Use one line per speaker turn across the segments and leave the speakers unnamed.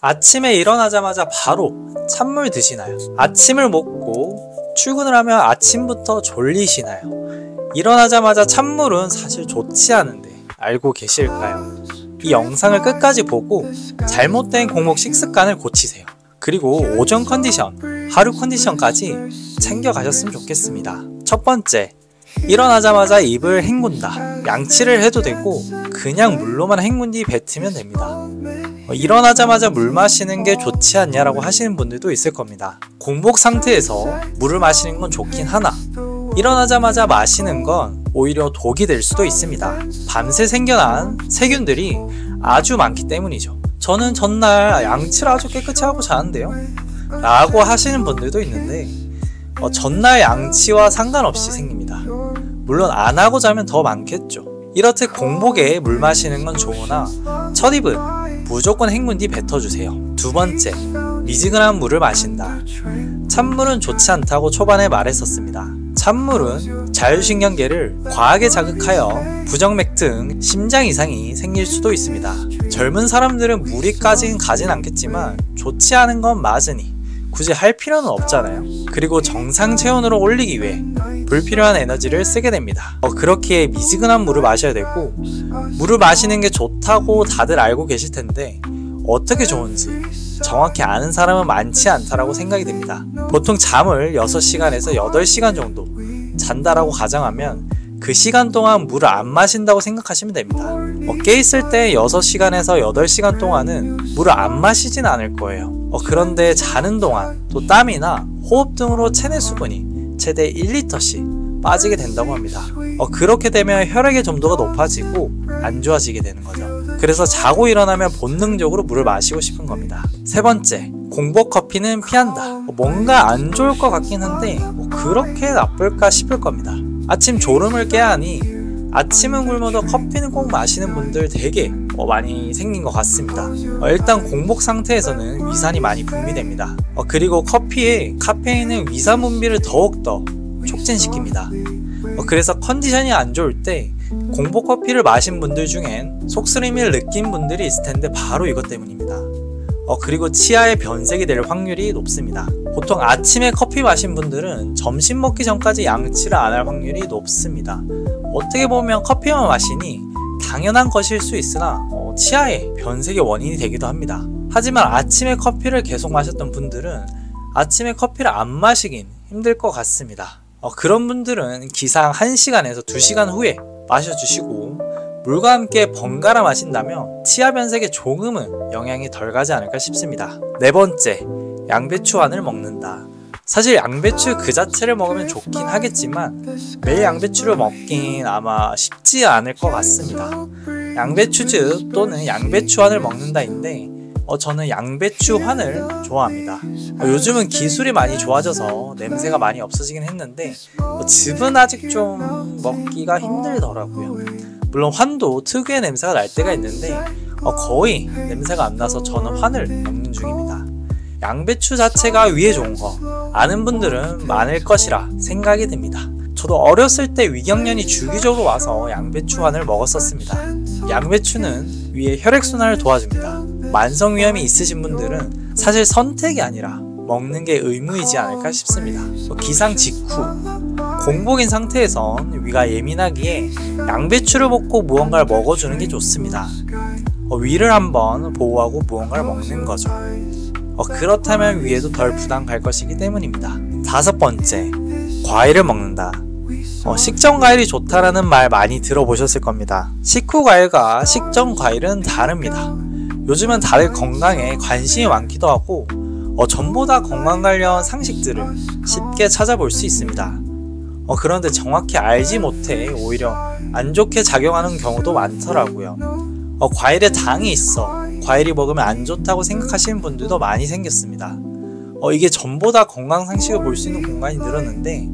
아침에 일어나자마자 바로 찬물 드시나요? 아침을 먹고 출근을 하면 아침부터 졸리시나요? 일어나자마자 찬물은 사실 좋지 않은데 알고 계실까요? 이 영상을 끝까지 보고 잘못된 공복 식습관을 고치세요. 그리고 오전 컨디션, 하루 컨디션까지 챙겨가셨으면 좋겠습니다. 첫 번째, 일어나자마자 입을 헹군다. 양치를 해도 되고 그냥 물로만 헹군 뒤 뱉으면 됩니다. 일어나자마자 물 마시는 게 좋지 않냐라고 하시는 분들도 있을 겁니다. 공복 상태에서 물을 마시는 건 좋긴 하나 일어나자마자 마시는 건 오히려 독이 될 수도 있습니다. 밤새 생겨난 세균들이 아주 많기 때문이죠. 저는 전날 양치를 아주 깨끗이 하고 자는데요 라고 하시는 분들도 있는데 전날 양치와 상관없이 생깁니다. 물론 안 하고 자면 더 많겠죠. 이렇듯 공복에 물 마시는 건 좋으나 첫 입은 무조건 헹군 뒤 뱉어주세요. 두 번째, 미지근한 물을 마신다. 찬물은 좋지 않다고 초반에 말했었습니다. 찬물은 자율신경계를 과하게 자극하여 부정맥 등 심장 이상이 생길 수도 있습니다. 젊은 사람들은 무리까지는 가진 않겠지만 좋지 않은 건 맞으니 굳이 할 필요는 없잖아요. 그리고 정상 체온으로 올리기 위해 불필요한 에너지를 쓰게 됩니다. 그렇기에 미지근한 물을 마셔야 되고 물을 마시는 게 좋다고 다들 알고 계실 텐데 어떻게 좋은지 정확히 아는 사람은 많지 않다라고 생각이 됩니다. 보통 잠을 6시간에서 8시간 정도 잔다라고 가정하면 그 시간 동안 물을 안 마신다고 생각하시면 됩니다. 깨있을 때 6시간에서 8시간 동안은 물을 안 마시진 않을 거예요. 그런데 자는 동안 또 땀이나 호흡 등으로 체내 수분이 최대 1리터씩 빠지게 된다고 합니다. 그렇게 되면 혈액의 점도가 높아지고 안 좋아지게 되는 거죠. 그래서 자고 일어나면 본능적으로 물을 마시고 싶은 겁니다. 세 번째, 공복 커피는 피한다. 뭔가 안 좋을 것 같긴 한데 그렇게 나쁠까 싶을 겁니다. 아침 졸음을 깨야 하니 아침은 굶어도 커피는 꼭 마시는 분들 되게 많이 생긴 것 같습니다. 일단 공복 상태에서는 위산이 많이 분비됩니다. 그리고 커피의 카페인은 위산 분비를 더욱더 촉진시킵니다. 그래서 컨디션이 안 좋을 때 공복 커피를 마신 분들 중엔 속쓰림을 느낀 분들이 있을 텐데 바로 이것 때문입니다. 그리고 치아에 변색이 될 확률이 높습니다. 보통 아침에 커피 마신 분들은 점심 먹기 전까지 양치를 안 할 확률이 높습니다. 어떻게 보면 커피만 마시니 당연한 것일 수 있으나 치아에 변색의 원인이 되기도 합니다. 하지만 아침에 커피를 계속 마셨던 분들은 아침에 커피를 안 마시긴 힘들 것 같습니다. 그런 분들은 기상 1시간에서 2시간 후에 마셔주시고 물과 함께 번갈아 마신다면 치아 변색에 조금은 영향이 덜 가지 않을까 싶습니다. 네 번째, 양배추안을 먹는다. 사실 양배추 그 자체를 먹으면 좋긴 하겠지만 매일 양배추를 먹긴 아마 쉽지 않을 것 같습니다. 양배추즙 또는 양배추안을 먹는다인데 저는 양배추환을 좋아합니다. 요즘은 기술이 많이 좋아져서 냄새가 많이 없어지긴 했는데 즙은 아직 좀 먹기가 힘들더라고요. 물론 환도 특유의 냄새가 날 때가 있는데 거의 냄새가 안 나서 저는 환을 먹는 중입니다. 양배추 자체가 위에 좋은 거 아는 분들은 많을 것이라 생각이 듭니다. 저도 어렸을 때 위경련이 주기적으로 와서 양배추환을 먹었었습니다. 양배추는 위에 혈액순환을 도와줍니다. 만성위염이 있으신 분들은 사실 선택이 아니라 먹는 게 의무이지 않을까 싶습니다. 기상 직후 공복인 상태에선 위가 예민하기에 양배추를 먹고 무언가를 먹어주는 게 좋습니다. 위를 한번 보호하고 무언가를 먹는 거죠. 그렇다면 위에도 덜 부담 갈 것이기 때문입니다. 다섯 번째, 과일을 먹는다. 식전 과일이 좋다라는 말 많이 들어보셨을 겁니다. 식후 과일과 식전 과일은 다릅니다. 요즘은 다들 건강에 관심이 많기도 하고 전보다 건강 관련 상식들을 쉽게 찾아볼 수 있습니다. 그런데 정확히 알지 못해 오히려 안 좋게 작용하는 경우도 많더라고요. 과일에 당이 있어 과일이 먹으면 안 좋다고 생각하시는 분들도 많이 생겼습니다. 이게 전보다 건강 상식을 볼 수 있는 공간이 늘었는데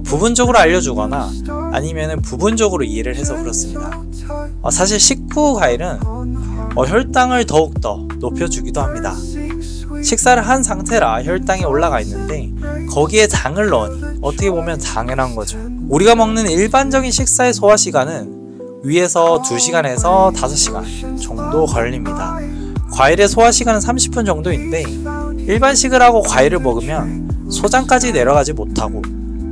부분적으로 알려주거나 아니면 부분적으로 이해를 해서 그렇습니다. 사실 식후 과일은 혈당을 더욱더 높여주기도 합니다. 식사를 한 상태라 혈당이 올라가 있는데 거기에 당을 넣으니 어떻게 보면 당연한 거죠. 우리가 먹는 일반적인 식사의 소화 시간은 위에서 2시간에서 5시간 정도 걸립니다. 과일의 소화 시간은 30분 정도인데 일반식을 하고 과일을 먹으면 소장까지 내려가지 못하고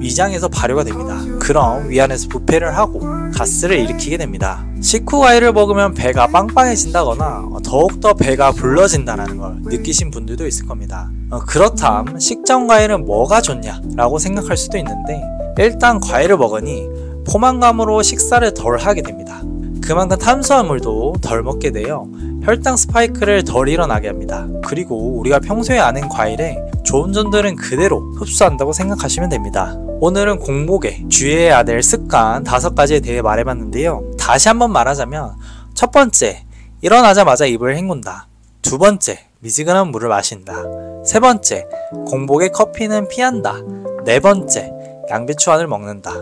위장에서 발효가 됩니다. 그럼 위안에서 부패를 하고 가스를 일으키게 됩니다. 식후 과일을 먹으면 배가 빵빵해진다거나 더욱더 배가 불러진다는 걸 느끼신 분들도 있을 겁니다. 그렇다면 식전 과일은 뭐가 좋냐 라고 생각할 수도 있는데, 일단 과일을 먹으니 포만감으로 식사를 덜 하게 됩니다. 그만큼 탄수화물도 덜 먹게 되어 혈당 스파이크를 덜 일어나게 합니다. 그리고 우리가 평소에 아는 과일의 좋은 점들은 그대로 흡수한다고 생각하시면 됩니다. 오늘은 공복에 주의해야 될 습관 5가지에 대해 말해봤는데요. 다시 한번 말하자면, 첫 번째, 일어나자마자 입을 헹군다. 두 번째, 미지근한 물을 마신다. 세 번째, 공복에 커피는 피한다. 네 번째, 양배추안을 먹는다.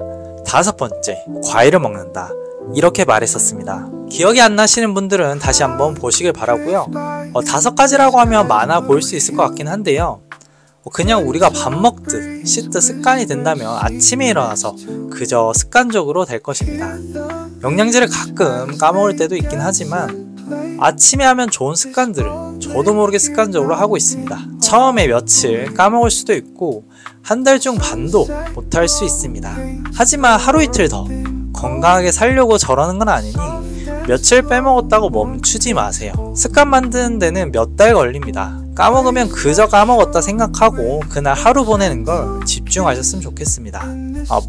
다섯 번째, 과일을 먹는다. 이렇게 말했었습니다. 기억이 안 나시는 분들은 다시 한번 보시길 바라고요. 5가지라고 하면 많아 보일 수 있을 것 같긴 한데요. 그냥 우리가 밥 먹듯 씻듯 습관이 된다면 아침에 일어나서 그저 습관적으로 될 것입니다. 영양제를 가끔 까먹을 때도 있긴 하지만 아침에 하면 좋은 습관들을 저도 모르게 습관적으로 하고 있습니다. 처음에 며칠 까먹을 수도 있고 한 달 중 반도 못할 수 있습니다. 하지만 하루 이틀 더 건강하게 살려고 저러는 건 아니니 며칠 빼먹었다고 멈추지 마세요. 습관 만드는 데는 몇 달 걸립니다. 까먹으면 그저 까먹었다 생각하고 그날 하루 보내는 걸 집중하셨으면 좋겠습니다.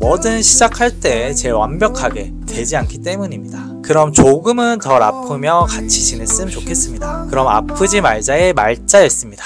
뭐든 시작할 때 제일 완벽하게 되지 않기 때문입니다. 그럼 조금은 덜 아프며 같이 지냈으면 좋겠습니다. 그럼 아프지 말자의 말자였습니다.